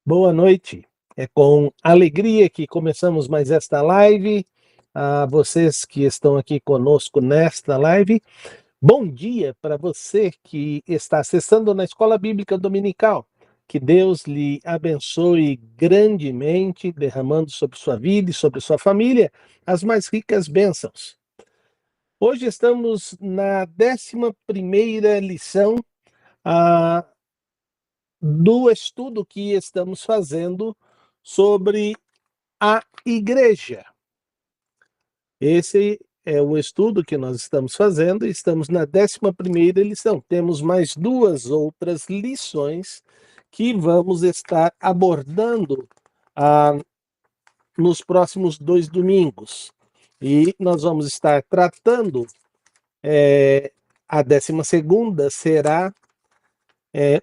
Boa noite. É com alegria que começamos mais esta live. A vocês que estão aqui conosco nesta live, bom dia para você que está acessando na Escola Bíblica Dominical. Que Deus lhe abençoe grandemente, derramando sobre sua vida e sobre sua família as mais ricas bênçãos. Hoje estamos na 11ª lição ah, do estudo que estamos fazendo sobre a igreja. Esse é o estudo que nós estamos fazendo e estamos na 11ª lição. Temos mais duas outras lições que vamos estar abordando ah, nos próximos 2 domingos. E nós vamos estar tratando, a 12ª será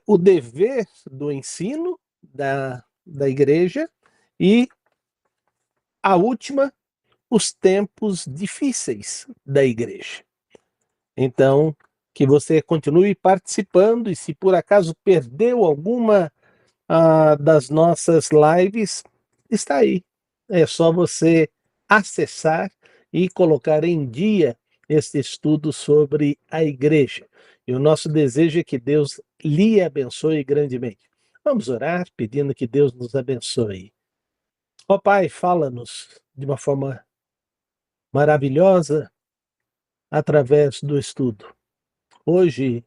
o dever do ensino da igreja, e a última, os tempos difíceis da igreja. Então, que você continue participando, e se por acaso perdeu alguma das nossas lives, está aí. É só você acessar e colocar em dia este estudo sobre a igreja. E o nosso desejo é que Deus lhe abençoe grandemente. Vamos orar pedindo que Deus nos abençoe. Ó Pai, fala-nos de uma forma maravilhosa através do estudo. Hoje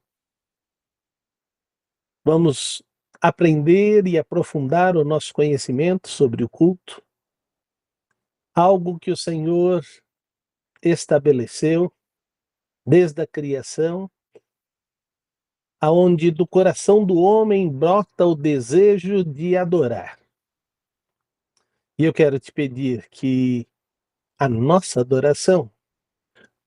vamos aprender e aprofundar o nosso conhecimento sobre o culto, algo que o Senhor estabeleceu desde a criação, aonde do coração do homem brota o desejo de adorar. E eu quero te pedir que a nossa adoração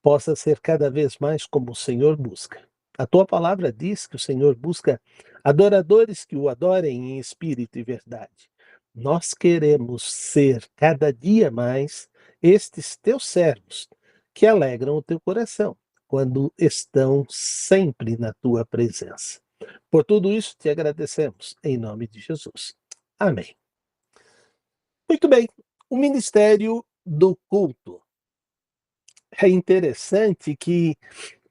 possa ser cada vez mais como o Senhor busca. A tua palavra diz que o Senhor busca adoradores que o adorem em espírito e verdade. Nós queremos ser cada dia mais estes teus servos que alegram o teu coração quando estão sempre na tua presença. Por tudo isso te agradecemos em nome de Jesus. Amém. Muito bem, o ministério do culto. É interessante que,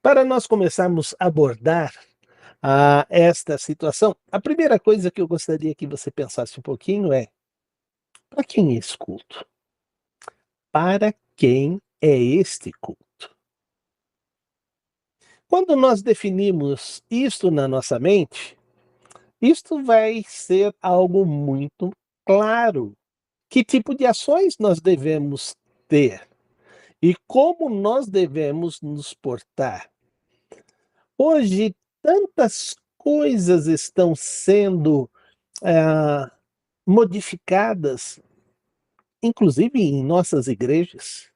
para nós começarmos a abordar esta situação, a primeira coisa que eu gostaria que você pensasse um pouquinho é: para quem é esse culto? Para quem é este culto? Quando nós definimos isto na nossa mente, isto vai ser algo muito claro. Que tipo de ações nós devemos ter e como nós devemos nos portar? Hoje, tantas coisas estão sendo ah, modificadas, inclusive em nossas igrejas,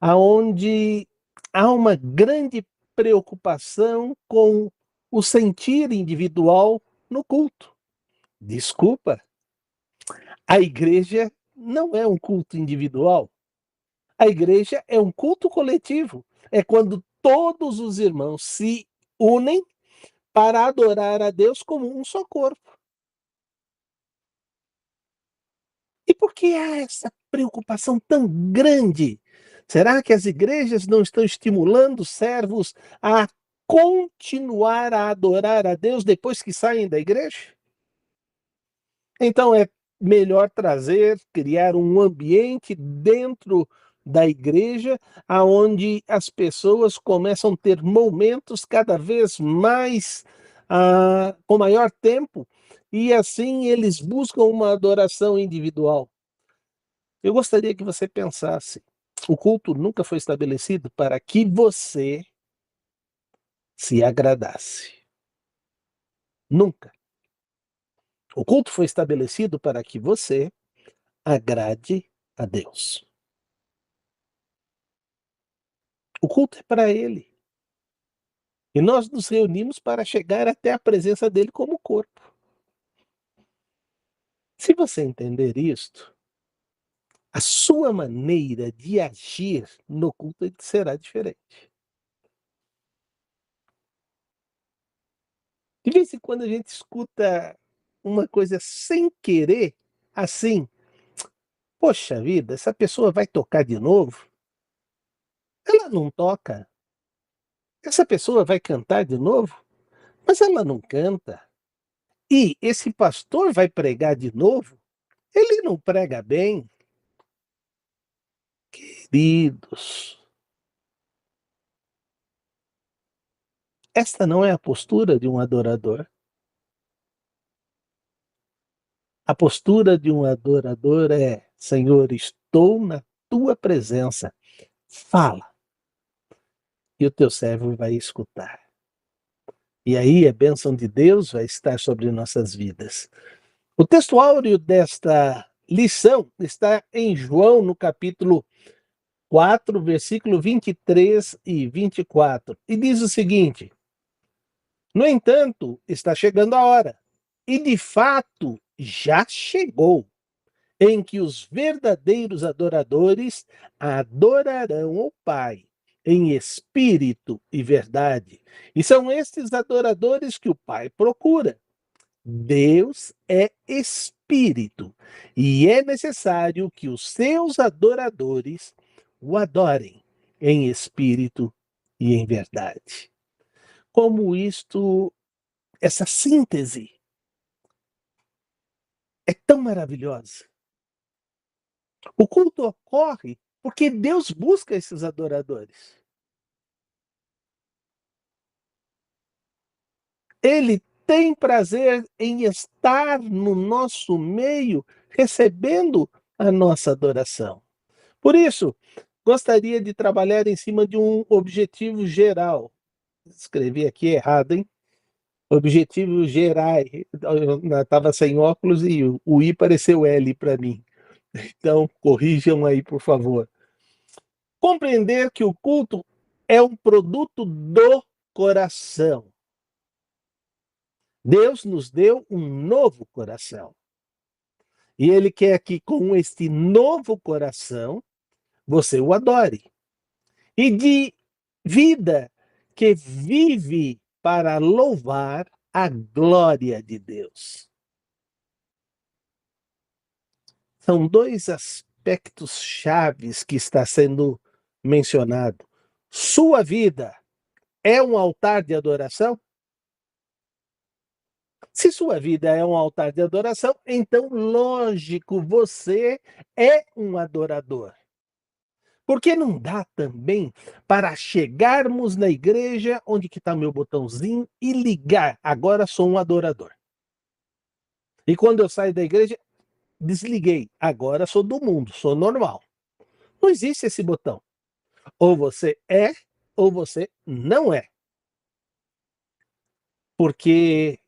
aonde há uma grande preocupação com o sentir individual no culto. Desculpa, a igreja não é um culto individual. A igreja é um culto coletivo. É quando todos os irmãos se unem para adorar a Deus como um só corpo. E por que há essa preocupação tão grande? Será que as igrejas não estão estimulando os servos a continuar a adorar a Deus depois que saem da igreja? Então é melhor criar um ambiente dentro da igreja, aonde as pessoas começam a ter momentos cada vez mais, com maior tempo, e assim eles buscam uma adoração individual. Eu gostaria que você pensasse, o culto nunca foi estabelecido para que você se agradasse. Nunca. O culto foi estabelecido para que você agrade a Deus. O culto é para Ele. E nós nos reunimos para chegar até a presença dele como corpo. Se você entender isto, a sua maneira de agir no culto será diferente. De vez em quando a gente escuta uma coisa sem querer, assim, poxa vida, essa pessoa vai tocar de novo? Ela não toca. Essa pessoa vai cantar de novo? Mas ela não canta. E esse pastor vai pregar de novo? Ele não prega bem. Queridos, esta não é a postura de um adorador. A postura de um adorador é: Senhor, estou na tua presença. Fala, e o teu servo vai escutar. E aí a bênção de Deus vai estar sobre nossas vidas. O texto áureo desta lição está em João, no capítulo 4, versículo 23 e 24. E diz o seguinte: No entanto, está chegando a hora, e de fato já chegou, em que os verdadeiros adoradores adorarão o Pai em espírito e verdade. E são estes adoradores que o Pai procura. Deus é espírito, e é necessário que os seus adoradores o adorem em espírito e em verdade. Como essa síntese é tão maravilhosa. O culto ocorre porque Deus busca esses adoradores. Ele tem prazer em estar no nosso meio, recebendo a nossa adoração. Por isso, gostaria de trabalhar em cima de um objetivo geral. Escrevi aqui errado, hein? Objetivo gerais. Eu estava sem óculos e o I pareceu L para mim. Então, corrijam aí, por favor. Compreender que o culto é um produto do coração. Deus nos deu um novo coração. E Ele quer que com este novo coração você o adore. E de vida que vive para louvar a glória de Deus. São dois aspectos chaves que está sendo mencionado. Sua vida é um altar de adoração? Se sua vida é um altar de adoração, então, lógico, você é um adorador. Porque não dá também para chegarmos na igreja, onde que está meu botãozinho, e ligar, agora sou um adorador. E quando eu saio da igreja, desliguei, agora sou do mundo, sou normal. Não existe esse botão. Ou você é, ou você não é. Porque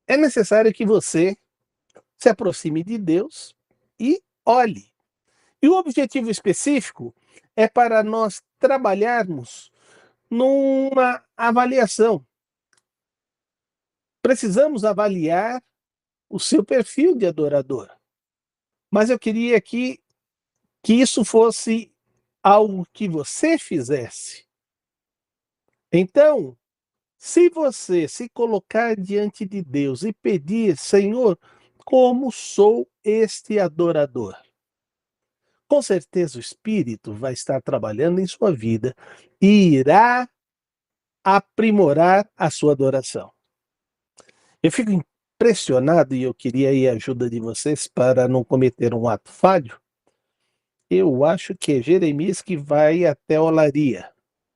é necessário que você se aproxime de Deus e olhe. E o objetivo específico é para nós trabalharmos numa avaliação. Precisamos avaliar o seu perfil de adorador. Mas eu queria que isso fosse algo que você fizesse. Então, se você se colocar diante de Deus e pedir: Senhor, como sou este adorador? Com certeza o Espírito vai estar trabalhando em sua vida e irá aprimorar a sua adoração. Eu fico impressionado e eu queria aí a ajuda de vocês para não cometer um ato falho. Eu acho que é Jeremias que vai até a olaria,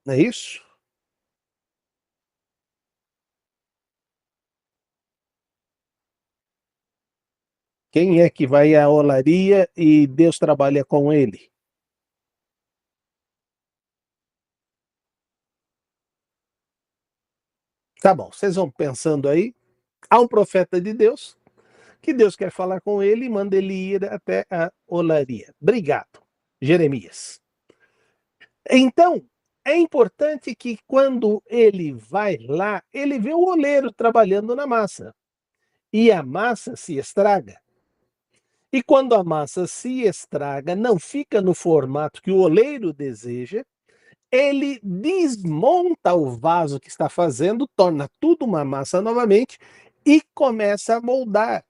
não é isso? Quem é que vai à olaria e Deus trabalha com ele? Tá bom, vocês vão pensando aí. Há um profeta de Deus que Deus quer falar com ele e manda ele ir até a olaria. Obrigado, Jeremias. Então, é importante que quando ele vai lá, ele vê o oleiro trabalhando na massa. E a massa se estraga. E quando a massa se estraga, não fica no formato que o oleiro deseja, ele desmonta o vaso que está fazendo, torna tudo uma massa novamente e começa a moldar.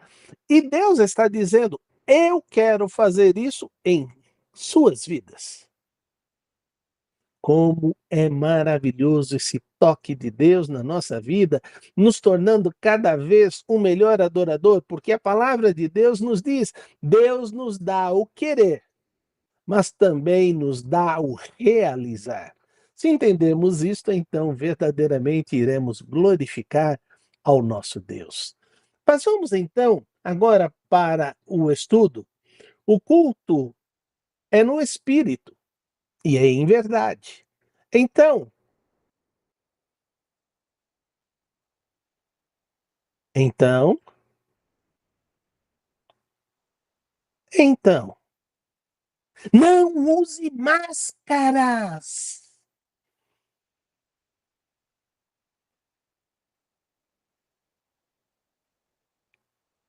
E Deus está dizendo: eu quero fazer isso em suas vidas. Como é maravilhoso esse toque de Deus na nossa vida, nos tornando cada vez um melhor adorador, porque a palavra de Deus nos diz: Deus nos dá o querer, mas também nos dá o realizar. Se entendermos isto, então verdadeiramente iremos glorificar ao nosso Deus. Passamos então agora para o estudo. O culto é no espírito e é em verdade. Então, então, então, não use máscaras.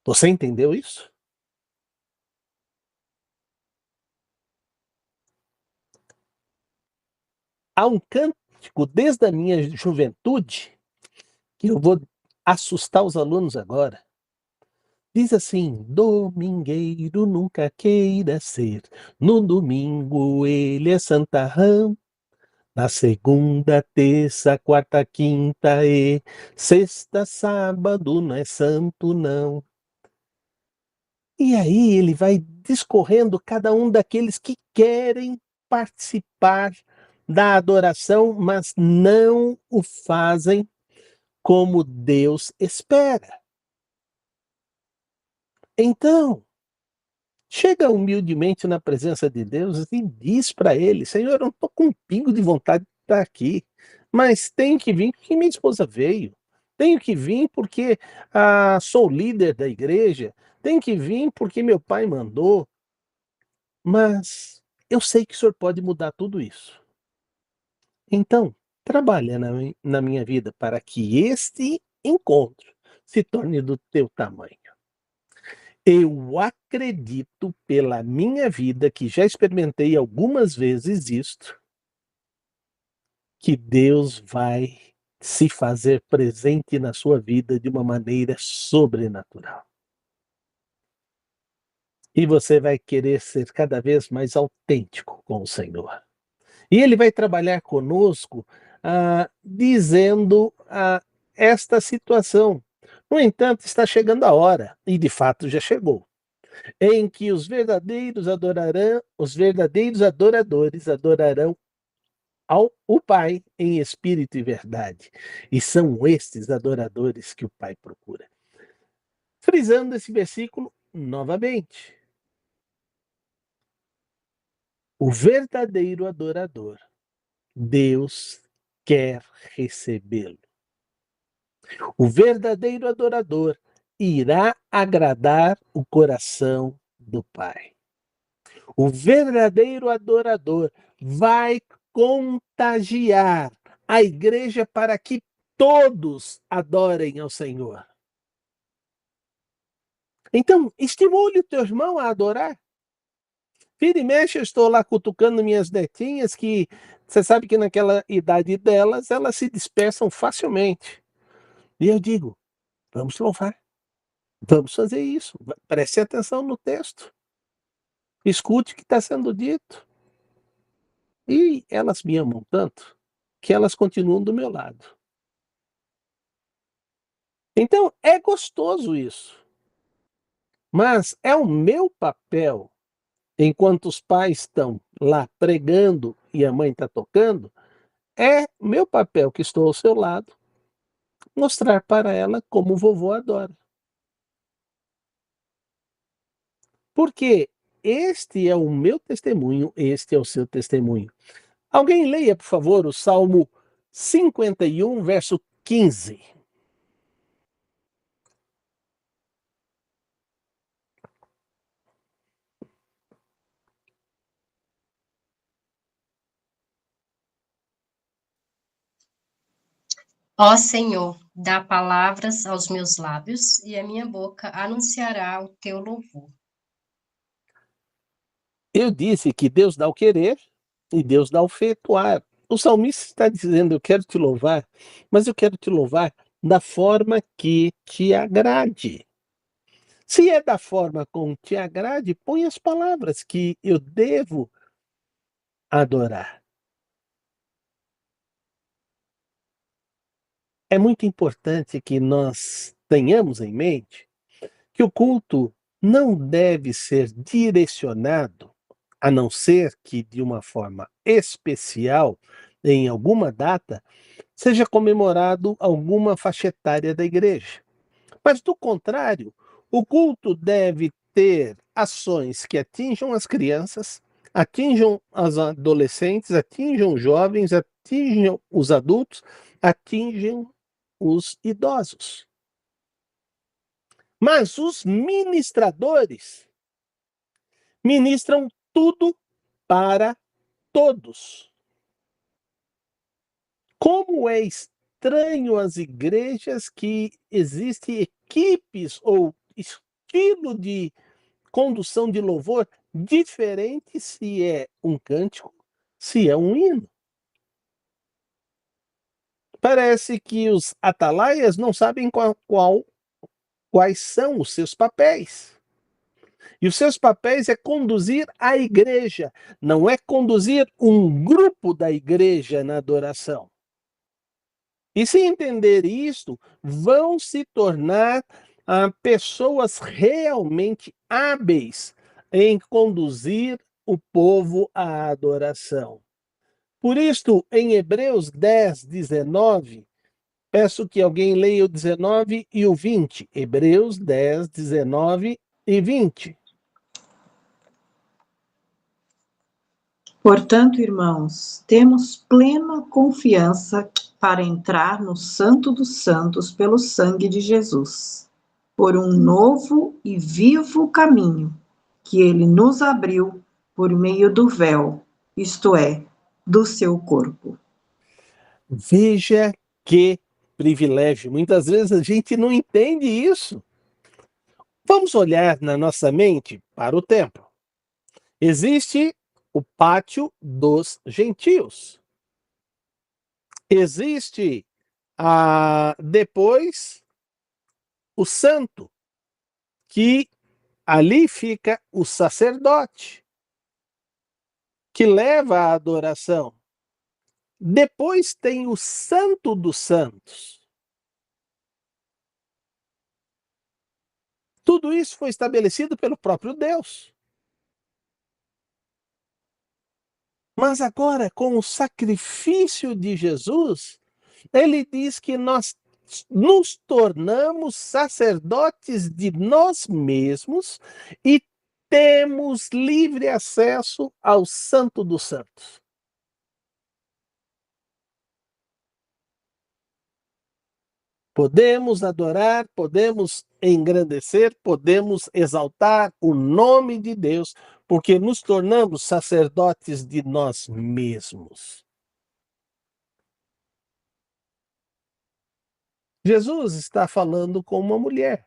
Você entendeu isso? Há um cântico desde a minha juventude que eu vou assustar os alunos agora. Diz assim: domingueiro nunca queira ser, no domingo ele é santarrão, na segunda, terça, quarta, quinta e sexta, sábado não é santo não. E aí ele vai discorrendo cada um daqueles que querem participar da adoração, mas não o fazem como Deus espera. Então, chega humildemente na presença de Deus e diz para ele: Senhor, eu não estou com um pingo de vontade de estar aqui, mas tenho que vir porque minha esposa veio. Tenho que vir porque sou líder da igreja. Tenho que vir porque meu pai mandou. Mas eu sei que o senhor pode mudar tudo isso. Então, trabalha na minha vida para que este encontro se torne do teu tamanho. Eu acredito pela minha vida, que já experimentei algumas vezes isto, que Deus vai se fazer presente na sua vida de uma maneira sobrenatural. E você vai querer ser cada vez mais autêntico com o Senhor. E Ele vai trabalhar conosco, dizendo esta situação. No entanto, está chegando a hora, e de fato já chegou, em que os verdadeiros adoradores adorarão ao o Pai em espírito e verdade. E são estes adoradores que o Pai procura. Frisando esse versículo novamente, o verdadeiro adorador, Deus quer recebê-lo. O verdadeiro adorador irá agradar o coração do Pai. O verdadeiro adorador vai contagiar a igreja para que todos adorem ao Senhor. Então, estimule o teu irmão a adorar. Vira e mexe, eu estou lá cutucando minhas netinhas, que você sabe que naquela idade delas, elas se dispersam facilmente. E eu digo: vamos louvar, vamos fazer isso, preste atenção no texto, escute o que está sendo dito. E elas me amam tanto que elas continuam do meu lado. Então é gostoso isso, mas é o meu papel, enquanto os pais estão lá pregando e a mãe está tocando, é meu papel que estou ao seu lado, mostrar para ela como o vovô adora. Porque este é o meu testemunho, este é o seu testemunho. Alguém leia, por favor, o Salmo 51, verso 15. Ó Senhor, dá palavras aos meus lábios e a minha boca anunciará o teu louvor. Eu disse que Deus dá o querer e Deus dá o efetuar. O salmista está dizendo: eu quero te louvar, mas eu quero te louvar da forma que te agrade. Se é da forma como te agrade, põe as palavras que eu devo adorar. É muito importante que nós tenhamos em mente que o culto não deve ser direcionado, a não ser que de uma forma especial, em alguma data, seja comemorado alguma faixa etária da igreja. Mas, do contrário, o culto deve ter ações que atinjam as crianças, atinjam os adolescentes, atinjam os jovens, atinjam os adultos, atinjam os idosos. Mas os ministradores ministram tudo para todos. Como é estranho as igrejas que existem equipes ou estilo de condução de louvor diferente se é um cântico, se é um hino. Parece que os atalaias não sabem quais são os seus papéis. E os seus papéis é conduzir a igreja, não é conduzir um grupo da igreja na adoração. E se entender isto, vão se tornar pessoas realmente hábeis em conduzir o povo à adoração. Por isto, em Hebreus 10, 19, peço que alguém leia o 19 e o 20. Hebreus 10, 19 e 20. Portanto, irmãos, temos plena confiança para entrar no Santo dos Santos pelo sangue de Jesus, por um novo e vivo caminho que ele nos abriu por meio do véu, isto é, do seu corpo. Veja que privilégio. Muitas vezes a gente não entende isso. Vamos olhar na nossa mente para o templo. Existe o pátio dos gentios. Existe depois o santo, que ali fica o sacerdote, que leva a adoração. Depois tem o santo dos santos. Tudo isso foi estabelecido pelo próprio Deus. Mas agora, com o sacrifício de Jesus, ele diz que nós nos tornamos sacerdotes de nós mesmos e temos livre acesso ao Santo dos Santos. Podemos adorar, podemos engrandecer, podemos exaltar o nome de Deus, porque nos tornamos sacerdotes de nós mesmos. Jesus está falando com uma mulher.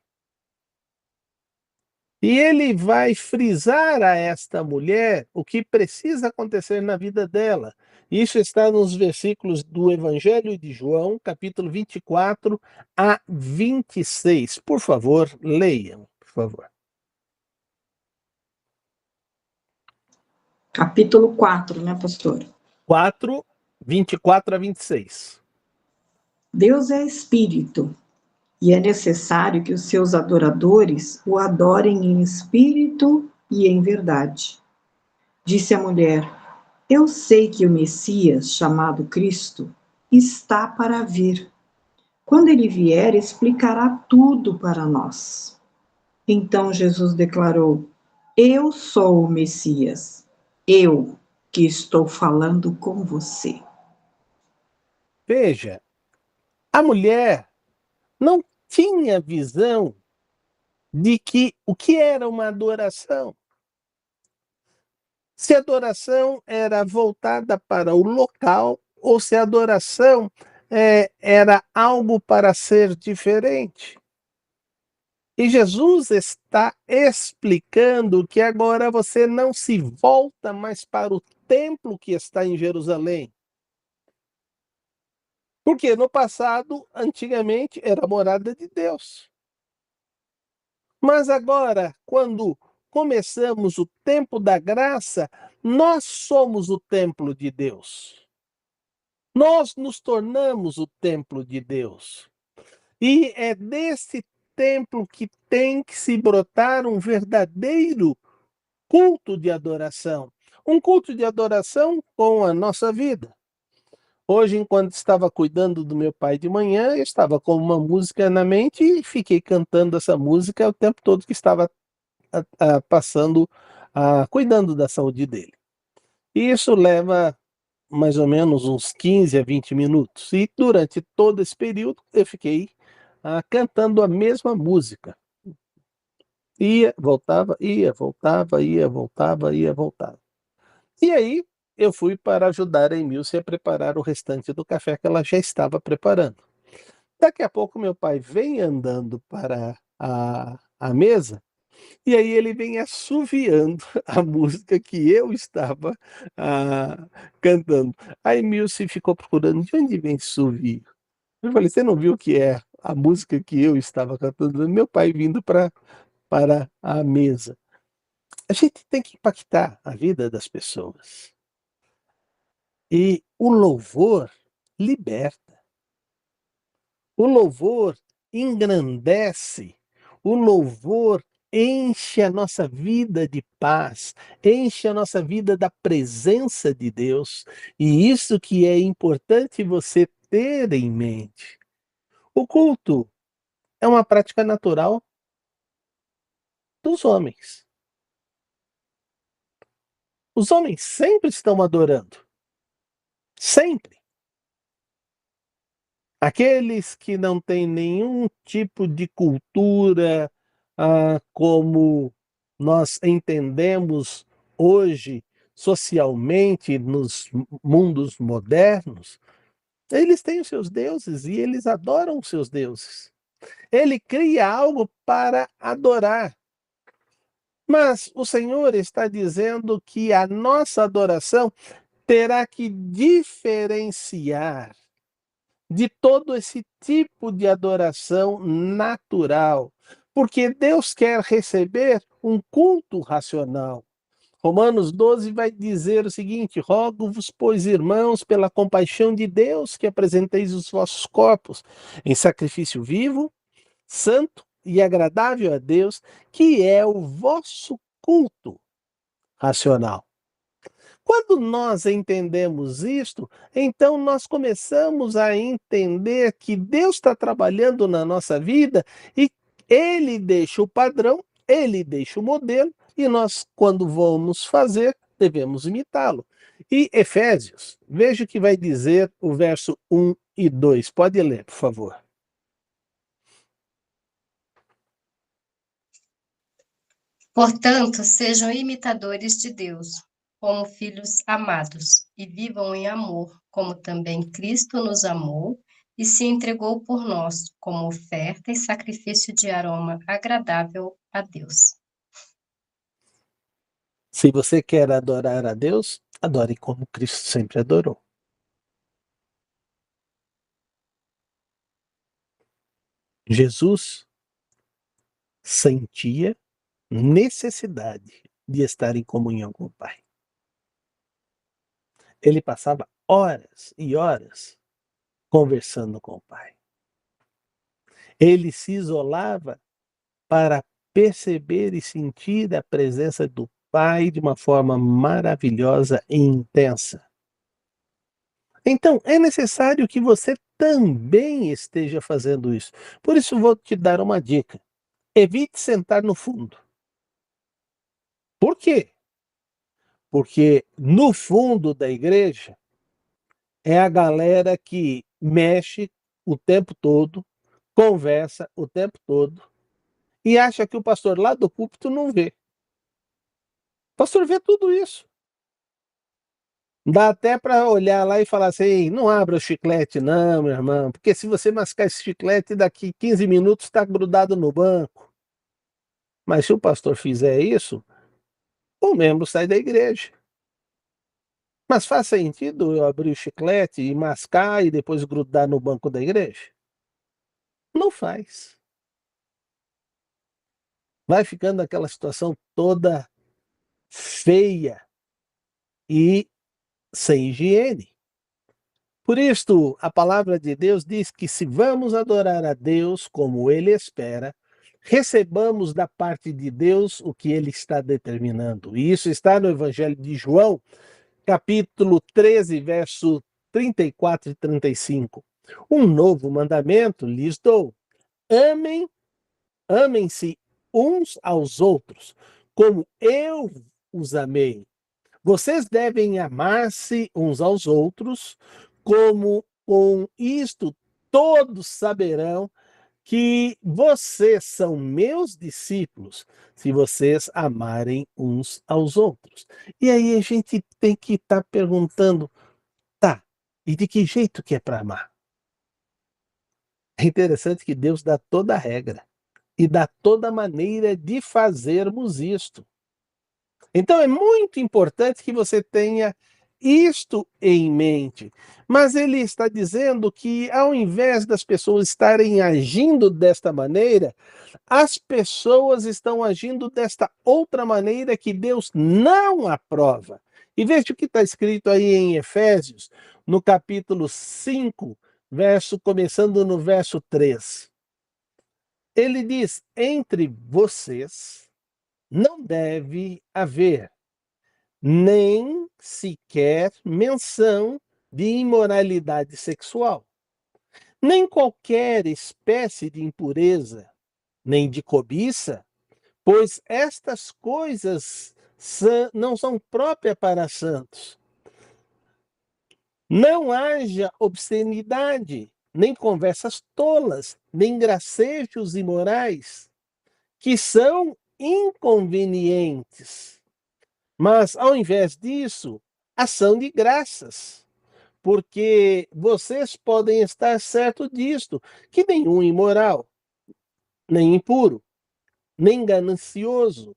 E ele vai frisar a esta mulher o que precisa acontecer na vida dela. Isso está nos versículos do Evangelho de João, capítulo 24 a 26. Por favor, leiam, por favor. Capítulo 4, né, pastor? 4, 24 a 26. Deus é espírito, e é necessário que os seus adoradores o adorem em espírito e em verdade. Disse a mulher: Eu sei que o Messias, chamado Cristo, está para vir. Quando ele vier, explicará tudo para nós. Então Jesus declarou: Eu sou o Messias, eu que estou falando com você. Veja, a mulher não tinha visão de que o que era uma adoração. Se a adoração era voltada para o local ou se a adoração era algo para ser diferente. E Jesus está explicando que agora você não se volta mais para o templo que está em Jerusalém. Porque no passado, antigamente, era a morada de Deus. Mas agora, quando começamos o tempo da graça, nós somos o templo de Deus. Nós nos tornamos o templo de Deus. E é desse templo que tem que se brotar um verdadeiro culto de adoração. Um culto de adoração com a nossa vida. Hoje, enquanto estava cuidando do meu pai de manhã, eu estava com uma música na mente e fiquei cantando essa música o tempo todo que estava passando, cuidando da saúde dele. E isso leva mais ou menos uns 15 a 20 minutos. E durante todo esse período eu fiquei cantando a mesma música. Ia, voltava, ia, voltava, ia, voltava, ia, voltava. E aí eu fui para ajudar a Emilce a preparar o restante do café que ela já estava preparando. Daqui a pouco meu pai vem andando para a mesa e aí ele vem assoviando a música que eu estava cantando. A Emilce ficou procurando de onde vem esse assovio. Eu falei, você não viu que é a música que eu estava cantando? Meu pai vindo para a mesa. A gente tem que impactar a vida das pessoas. E o louvor liberta. O louvor engrandece. O louvor enche a nossa vida de paz, enche a nossa vida da presença de Deus. E isso que é importante você ter em mente. O culto é uma prática natural dos homens. Os homens sempre estão adorando. Sempre. Aqueles que não têm nenhum tipo de cultura, como nós entendemos hoje socialmente nos mundos modernos, eles têm os seus deuses e eles adoram os seus deuses. Ele cria algo para adorar. Mas o Senhor está dizendo que a nossa adoração terá que diferenciar de todo esse tipo de adoração natural, porque Deus quer receber um culto racional. Romanos 12 vai dizer o seguinte: rogo-vos, pois, irmãos, pela compaixão de Deus, que apresenteis os vossos corpos em sacrifício vivo, santo e agradável a Deus, que é o vosso culto racional. Quando nós entendemos isto, então nós começamos a entender que Deus está trabalhando na nossa vida e Ele deixa o padrão, Ele deixa o modelo e nós, quando vamos fazer, devemos imitá-lo. E Efésios, veja o que vai dizer o verso 1 e 2. Pode ler, por favor. Portanto, sejam imitadores de Deus, como filhos amados, e vivam em amor, como também Cristo nos amou e se entregou por nós, como oferta e sacrifício de aroma agradável a Deus. Se você quer adorar a Deus, adore como Cristo sempre adorou. Jesus sentia necessidade de estar em comunhão com o Pai. Ele passava horas e horas conversando com o Pai. Ele se isolava para perceber e sentir a presença do Pai de uma forma maravilhosa e intensa. Então, é necessário que você também esteja fazendo isso. Por isso, vou te dar uma dica. Evite sentar no fundo. Por quê? Porque no fundo da igreja é a galera que mexe o tempo todo, conversa o tempo todo e acha que o pastor lá do púlpito não vê. O pastor vê tudo isso. Dá até para olhar lá e falar assim: não abra o chiclete, não, meu irmão, porque se você mascar esse chiclete, daqui 15 minutos está grudado no banco. Mas se o pastor fizer isso, o membro sai da igreja. Mas faz sentido eu abrir o chiclete e mascar e depois grudar no banco da igreja? Não faz. Vai ficando aquela situação toda feia e sem higiene. Por isto, a palavra de Deus diz que se vamos adorar a Deus como Ele espera, recebamos da parte de Deus o que Ele está determinando. E isso está no Evangelho de João, capítulo 13, verso 34 e 35. Um novo mandamento lhes dou: amem-se uns aos outros, como eu os amei. Vocês devem amar-se uns aos outros, como com isto todos saberão que vocês são meus discípulos, se vocês amarem uns aos outros. E aí a gente tem que estar perguntando, tá, e de que jeito que é para amar? É interessante que Deus dá toda a regra e dá toda a maneira de fazermos isto. Então é muito importante que você tenha isto em mente. Mas ele está dizendo que ao invés das pessoas estarem agindo desta maneira, as pessoas estão agindo desta outra maneira que Deus não aprova. E veja o que está escrito aí em Efésios, no capítulo 5, começando no verso 3. Ele diz: entre vocês não deve haver nem sequer menção de imoralidade sexual, nem qualquer espécie de impureza, nem de cobiça, pois estas coisas não são próprias para santos. Não haja obscenidade, nem conversas tolas, nem gracejos imorais, que são inconvenientes. Mas, ao invés disso, ação de graças, porque vocês podem estar certo disto, que nenhum imoral, nem impuro, nem ganancioso,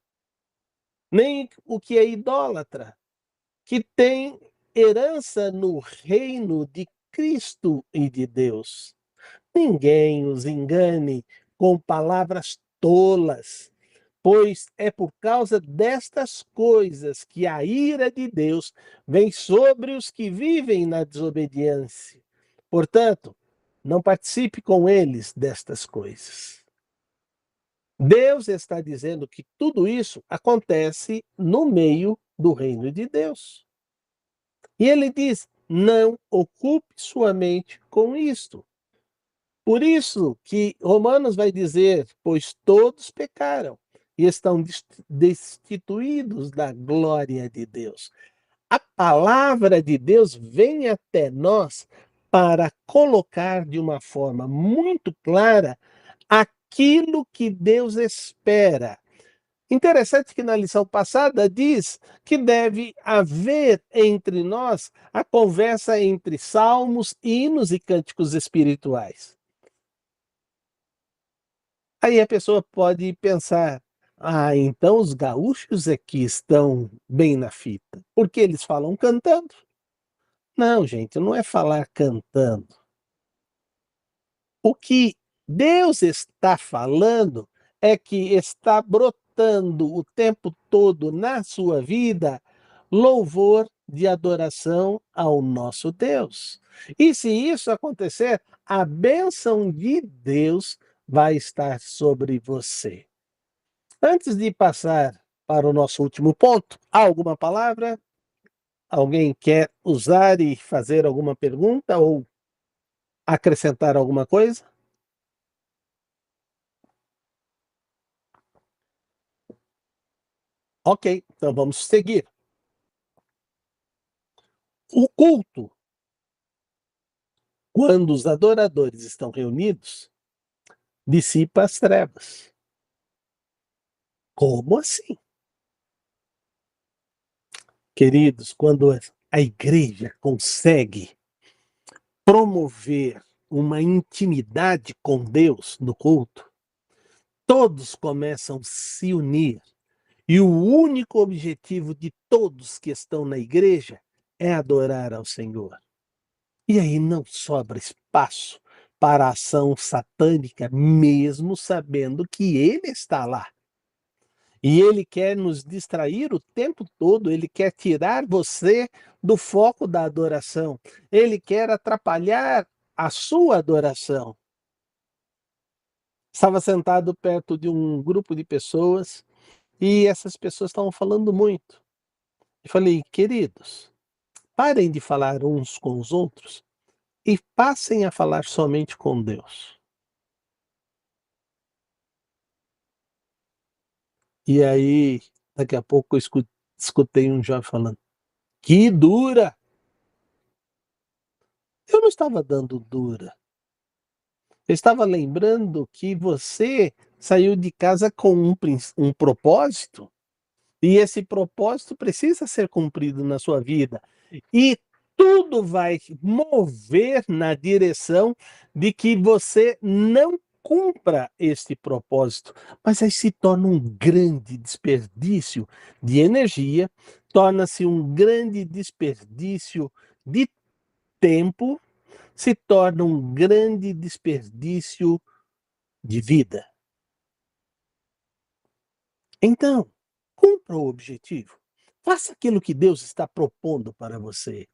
nem o que é idólatra, que tem herança no reino de Cristo e de Deus. Ninguém os engane com palavras tolas, pois é por causa destas coisas que a ira de Deus vem sobre os que vivem na desobediência. Portanto, não participe com eles destas coisas. Deus está dizendo que tudo isso acontece no meio do reino de Deus. E ele diz: não ocupe sua mente com isto. Por isso que Romanos vai dizer: pois todos pecaram e estão destituídos da glória de Deus. A palavra de Deus vem até nós para colocar de uma forma muito clara aquilo que Deus espera. Interessante que na lição passada diz que deve haver entre nós a conversa entre salmos, hinos e cânticos espirituais. Aí a pessoa pode pensar: ah, então os gaúchos é que estão bem na fita, porque eles falam cantando. Não, gente, não é falar cantando. O que Deus está falando é que está brotando o tempo todo na sua vida louvor de adoração ao nosso Deus. E se isso acontecer, a bênção de Deus vai estar sobre você. Antes de passar para o nosso último ponto, há alguma palavra? Alguém quer usar e fazer alguma pergunta ou acrescentar alguma coisa? Ok, então vamos seguir. O culto, quando os adoradores estão reunidos, dissipa as trevas. Como assim? Queridos, quando a igreja consegue promover uma intimidade com Deus no culto, todos começam a se unir. E o único objetivo de todos que estão na igreja é adorar ao Senhor. E aí não sobra espaço para a ação satânica, mesmo sabendo que ele está lá. E ele quer nos distrair o tempo todo, ele quer tirar você do foco da adoração, ele quer atrapalhar a sua adoração. Estava sentado perto de um grupo de pessoas e essas pessoas estavam falando muito. Eu falei, queridos, parem de falar uns com os outros e passem a falar somente com Deus. E aí, daqui a pouco eu escutei um jovem falando, que dura! Eu não estava dando dura. Eu estava lembrando que você saiu de casa com um propósito, e esse propósito precisa ser cumprido na sua vida. E tudo vai mover na direção de que você não cumpra este propósito, mas aí se torna um grande desperdício de energia, torna-se um grande desperdício de tempo, se torna um grande desperdício de vida. Então, cumpra o objetivo. Faça aquilo que Deus está propondo para você.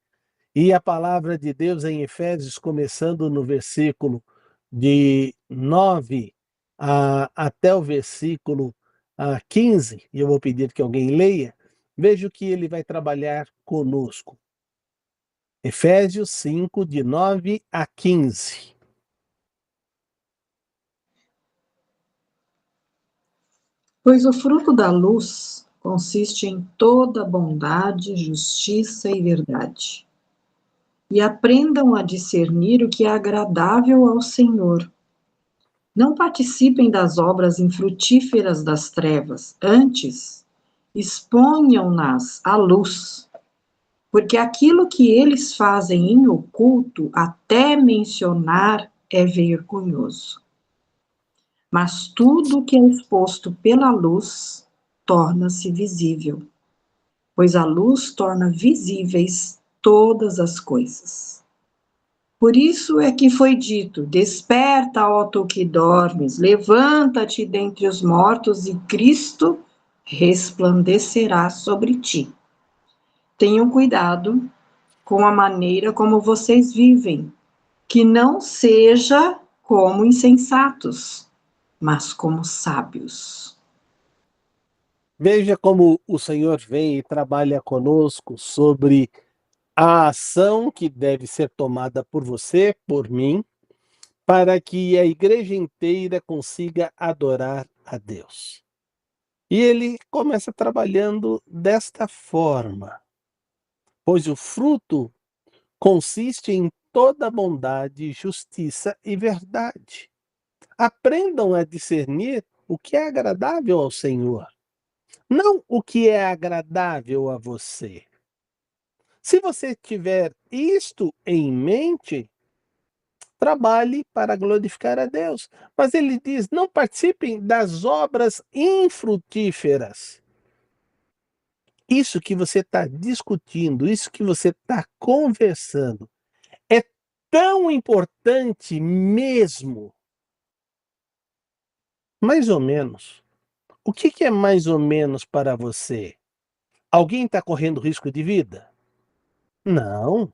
E a palavra de Deus em Efésios, começando no versículo de 9 até o versículo 15, e eu vou pedir que alguém leia, veja o que ele vai trabalhar conosco. Efésios 5, de 9 a 15. Pois o fruto da luz consiste em toda bondade, justiça e verdade. E aprendam a discernir o que é agradável ao Senhor. Não participem das obras infrutíferas das trevas, antes exponham-nas à luz, porque aquilo que eles fazem em oculto, até mencionar, é vergonhoso. Mas tudo que é exposto pela luz torna-se visível, pois a luz torna visíveis todas as coisas. Por isso é que foi dito: desperta, ó tu que dormes, levanta-te dentre os mortos e Cristo resplandecerá sobre ti. Tenham cuidado com a maneira como vocês vivem, que não seja como insensatos, mas como sábios. Veja como o Senhor vem e trabalha conosco sobre a ação que deve ser tomada por você, por mim, para que a igreja inteira consiga adorar a Deus. E ele começa trabalhando desta forma, pois o fruto consiste em toda bondade, justiça e verdade. Aprendam a discernir o que é agradável ao Senhor, não o que é agradável a você. Se você tiver isto em mente, trabalhe para glorificar a Deus. Mas ele diz: não participem das obras infrutíferas. Isso que você está discutindo, isso que você está conversando, é tão importante mesmo. Mais ou menos. O que é mais ou menos para você? Alguém está correndo risco de vida? Não.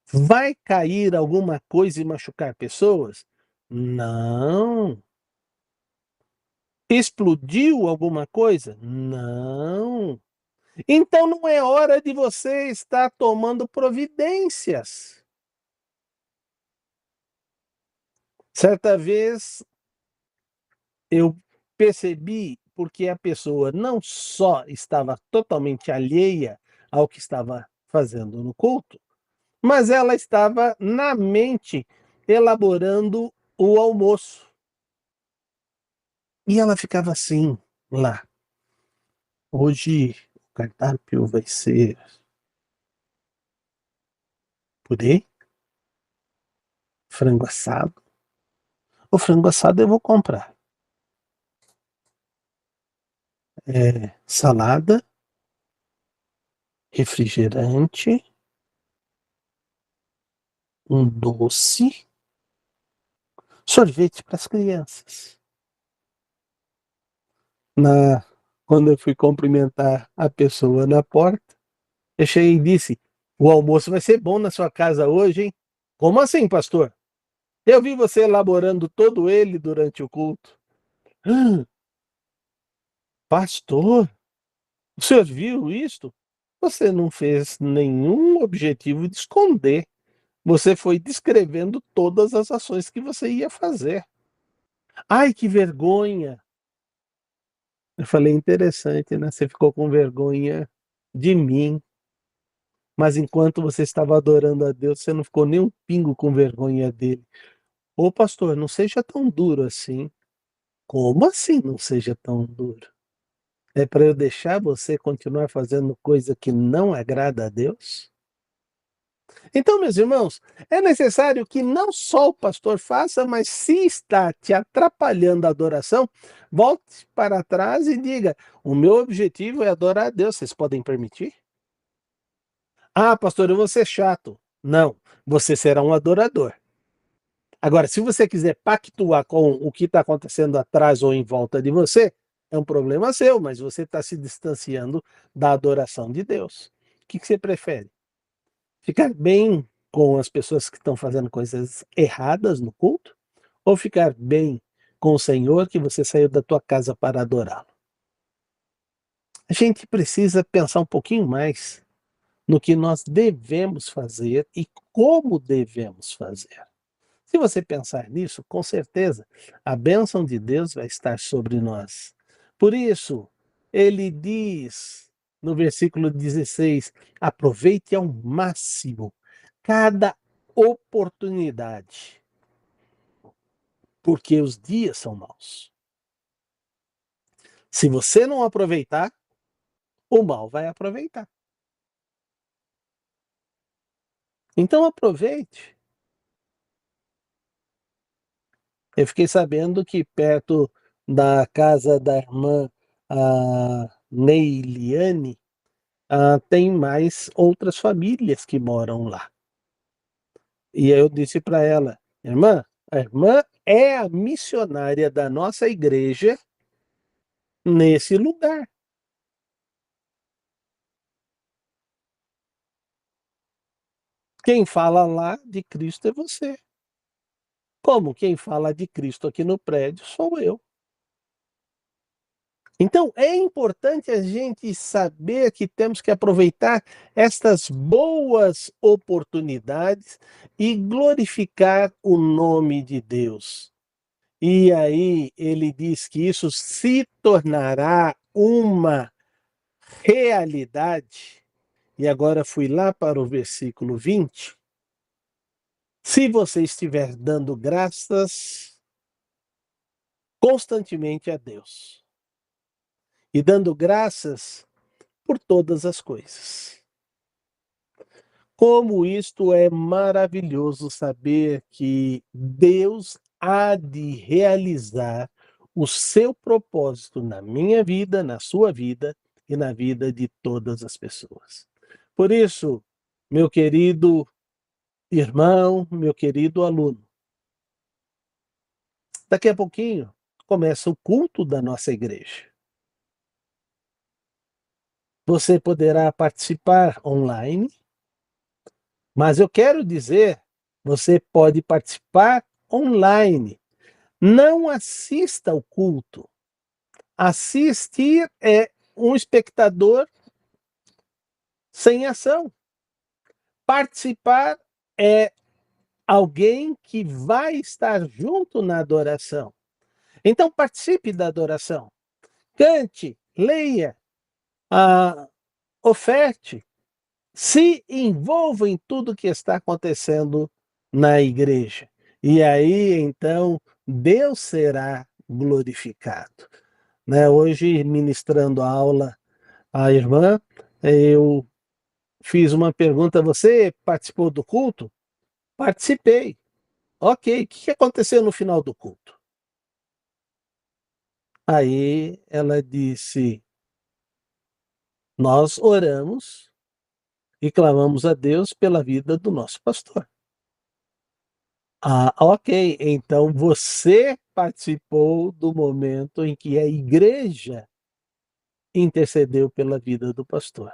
Vai cair alguma coisa e machucar pessoas? Não. Explodiu alguma coisa? Não. Então não é hora de você estar tomando providências. Certa vez eu percebi porque a pessoa não só estava totalmente alheia ao que estava fazendo no culto, mas ela estava na mente elaborando o almoço. E ela ficava assim, lá. Hoje o cardápio vai ser purê, frango assado. O frango assado eu vou comprar. Salada refrigerante, um doce, sorvete para as crianças. Quando eu fui cumprimentar a pessoa na porta, eu cheguei e disse: o almoço vai ser bom na sua casa hoje, hein? Como assim, pastor? Eu vi você elaborando todo ele durante o culto. "Ah, pastor, o senhor viu isto? Você não fez nenhum objetivo de esconder. Você foi descrevendo todas as ações que você ia fazer. Ai, que vergonha!" Eu falei: interessante, né? Você ficou com vergonha de mim, mas enquanto você estava adorando a Deus, você não ficou nem um pingo com vergonha dele. Ô pastor, não seja tão duro assim. Como assim não seja tão duro? É para eu deixar você continuar fazendo coisa que não agrada a Deus? Então, meus irmãos, é necessário que não só o pastor faça, mas se está te atrapalhando a adoração, volte para trás e diga: o meu objetivo é adorar a Deus, vocês podem permitir? Ah, pastor, eu vou ser chato. Não, você será um adorador. Agora, se você quiser pactuar com o que está acontecendo atrás ou em volta de você, é um problema seu, mas você está se distanciando da adoração de Deus. O que você prefere? Ficar bem com as pessoas que estão fazendo coisas erradas no culto? Ou ficar bem com o Senhor que você saiu da tua casa para adorá-lo? A gente precisa pensar um pouquinho mais no que nós devemos fazer e como devemos fazer. Se você pensar nisso, com certeza a bênção de Deus vai estar sobre nós. Por isso, ele diz no versículo 16: aproveite ao máximo cada oportunidade, porque os dias são maus. Se você não aproveitar, o mal vai aproveitar. Então aproveite. Eu fiquei sabendo que perto da casa da irmã Neiliane, tem mais outras famílias que moram lá. E aí eu disse para ela: irmã, a irmã é a missionária da nossa igreja nesse lugar. Quem fala lá de Cristo é você. Como quem fala de Cristo aqui no prédio sou eu. Então, é importante a gente saber que temos que aproveitar estas boas oportunidades e glorificar o nome de Deus. E aí ele diz que isso se tornará uma realidade. E agora fui lá para o versículo 20. Se você estiver dando graças constantemente a Deus e dando graças por todas as coisas. Como isto é maravilhoso saber que Deus há de realizar o seu propósito na minha vida, na sua vida e na vida de todas as pessoas. Por isso, meu querido irmão, meu querido aluno, daqui a pouquinho começa o culto da nossa igreja. Você poderá participar online, mas eu quero dizer, você pode participar online. Não assista ao culto. Assistir é um espectador sem ação. Participar é alguém que vai estar junto na adoração. Então participe da adoração. Cante, leia, oferte, se envolva em tudo que está acontecendo na igreja. E aí, então, Deus será glorificado. Né? Hoje, ministrando a aula à irmã, eu fiz uma pergunta: você participou do culto? Participei. Ok, o que aconteceu no final do culto? Aí ela disse: nós oramos e clamamos a Deus pela vida do nosso pastor. Ah, ok. Então você participou do momento em que a igreja intercedeu pela vida do pastor.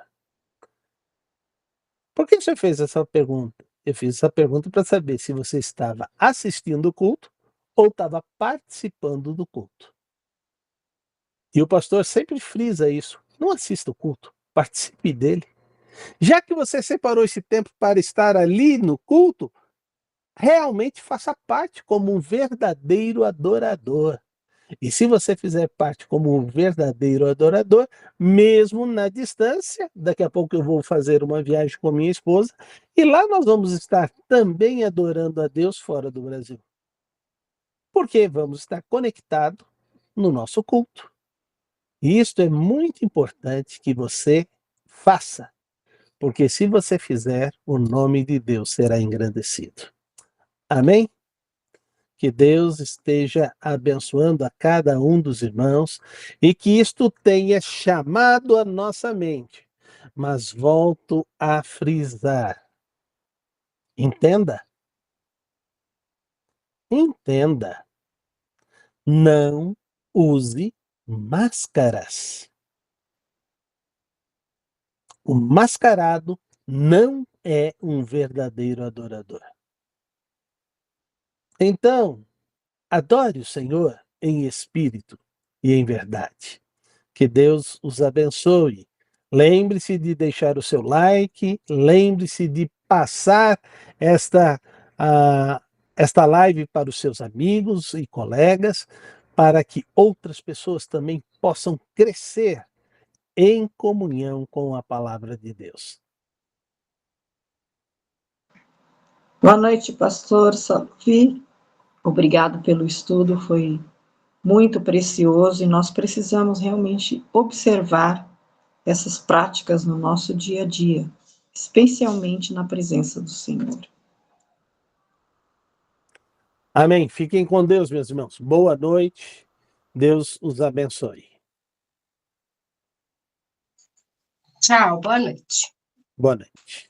Por que você fez essa pergunta? Eu fiz essa pergunta para saber se você estava assistindo o culto ou estava participando do culto. E o pastor sempre frisa isso. Não assista o culto, participe dele. Já que você separou esse tempo para estar ali no culto, realmente faça parte como um verdadeiro adorador. E se você fizer parte como um verdadeiro adorador, mesmo na distância, daqui a pouco eu vou fazer uma viagem com minha esposa, e lá nós vamos estar também adorando a Deus fora do Brasil. Porque vamos estar conectados no nosso culto. E isto é muito importante que você faça, porque se você fizer, o nome de Deus será engrandecido. Amém? Que Deus esteja abençoando a cada um dos irmãos e que isto tenha chamado a nossa mente. Mas volto a frisar. Entenda. Entenda. Não use máscaras. O mascarado não é um verdadeiro adorador. Então, adore o Senhor em espírito e em verdade. Que Deus os abençoe. Lembre-se de deixar o seu like, lembre-se de passar esta, esta live para os seus amigos e colegas, para que outras pessoas também possam crescer em comunhão com a palavra de Deus. Boa noite, pastor Salvi. Obrigado pelo estudo, foi muito precioso e nós precisamos realmente observar essas práticas no nosso dia a dia, especialmente na presença do Senhor. Amém. Fiquem com Deus, meus irmãos. Boa noite. Deus os abençoe. Tchau, boa noite. Boa noite.